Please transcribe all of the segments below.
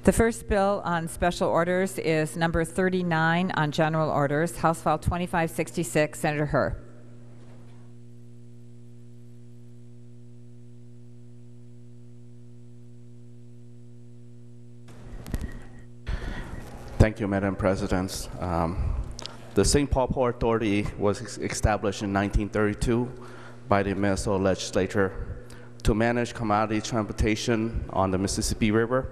The first bill on special orders is number 39 on general orders, House File 2566, Senator Herr. Thank you, Madam President. The St. Paul Port Authority was established in 1932 by the Minnesota legislature to manage commodity transportation on the Mississippi River.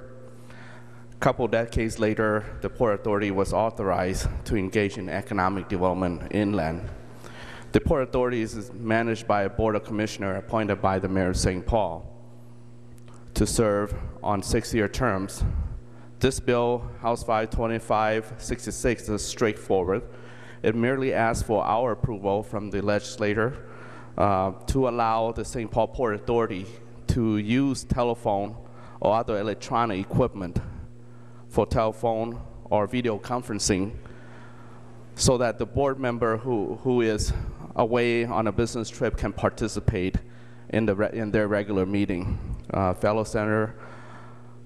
A couple decades later, the Port Authority was authorized to engage in economic development inland. The Port Authority is managed by a Board of Commissioners appointed by the Mayor of St. Paul to serve on 6-year terms. This bill, House File 2566, is straightforward. It merely asks for our approval from the legislature to allow the St. Paul Port Authority to use telephone or other electronic equipment for telephone or video conferencing so that the board member who is away on a business trip can participate in their regular meeting. Fellow Senator,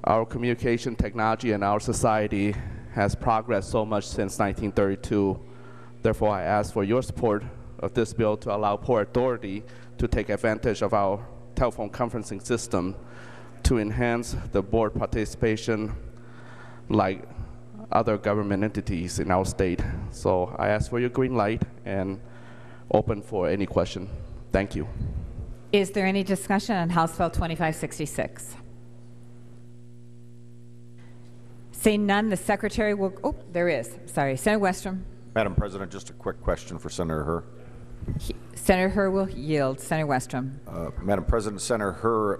our communication technology and our society has progressed so much since 1932. Therefore, I ask for your support of this bill to allow Port Authority to take advantage of our telephone conferencing system to enhance the board participation like other government entities in our state. So I ask for your green light and open for any question. Thank you. Is there any discussion on House File 2566? Seeing none, the Secretary will, oh, there is. Sorry, Senator Westrom. Madam President, just a quick question for Senator Herr. Senator Herr will yield. Senator Westrom. Madam President, Senator Herr,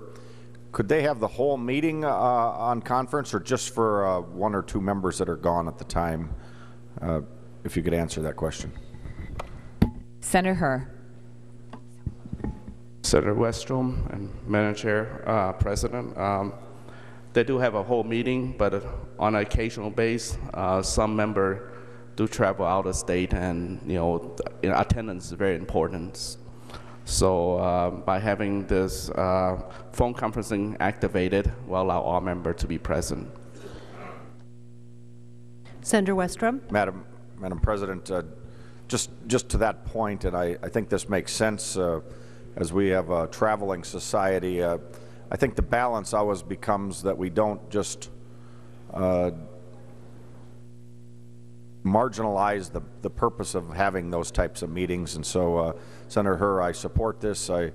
could they have the whole meeting on conference or just for 1 or 2 members that are gone at the time? If you could answer that question. Senator Herr. Senator Westrom and Madam Chair, President, they do have a whole meeting, but on an occasional basis, some member do travel out of state, and attendance is very important. So by having this phone conferencing activated, will allow all members to be present. Senator Westrom. Madam President, just to that point, and I think this makes sense as we have a traveling society. I think the balance always becomes that we don't just marginalize the purpose of having those types of meetings. And so, Senator Herr, I support this. I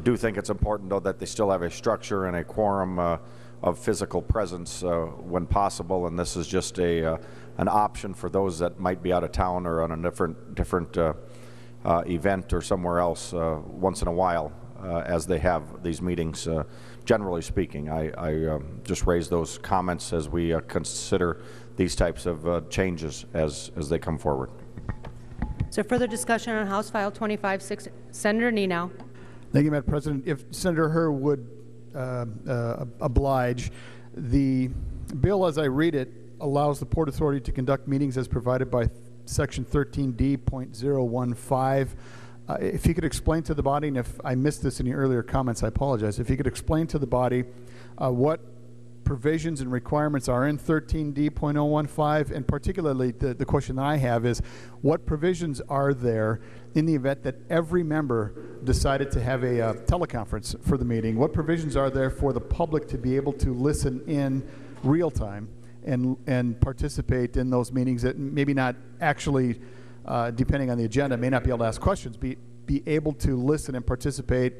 do think it's important, though, that they still have a structure and a quorum of physical presence when possible. And this is just an option for those that might be out of town or on a different event or somewhere else once in a while. As they have these meetings, generally speaking. I just raise those comments as we consider these types of changes as they come forward. Is there further discussion on House File 2566? Senator Nenow. Thank you, Madam President. If Senator Herr would oblige, the bill as I read it allows the Port Authority to conduct meetings as provided by Section 13D.015. If you could explain to the body, and if I missed this in your earlier comments, I apologize. If you could explain to the body what provisions and requirements are in 13D.015, and particularly the question that I have is, what provisions are there in the event that every member decided to have a teleconference for the meeting? What provisions are there for the public to be able to listen in real time and participate in those meetings that maybe not actually depending on the agenda, may not be able to ask questions, be able to listen and participate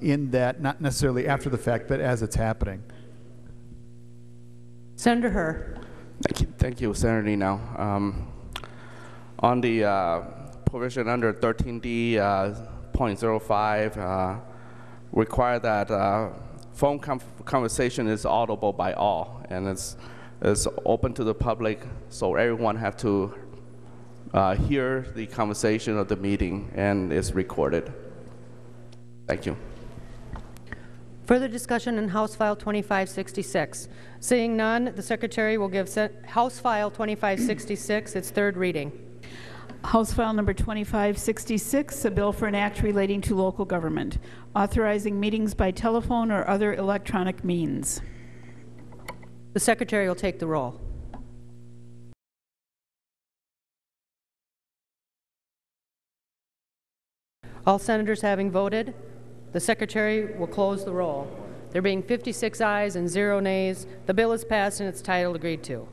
in that, not necessarily after the fact, but as it's happening? Senator Herr. Thank you, Senator Nenow. On the provision under 13D.05, require that phone conversation is audible by all, and it's open to the public, so everyone have to hear the conversation of the meeting, and it's recorded. Thank you. Further discussion on House File 2566. Seeing none, the Secretary will give House File 2566 its third reading. House File number 2566, a bill for an act relating to local government, authorizing meetings by telephone or other electronic means. The Secretary will take the roll. All senators having voted, the Secretary will close the roll. There being 56 ayes and 0 nays, the bill is passed and its title agreed to.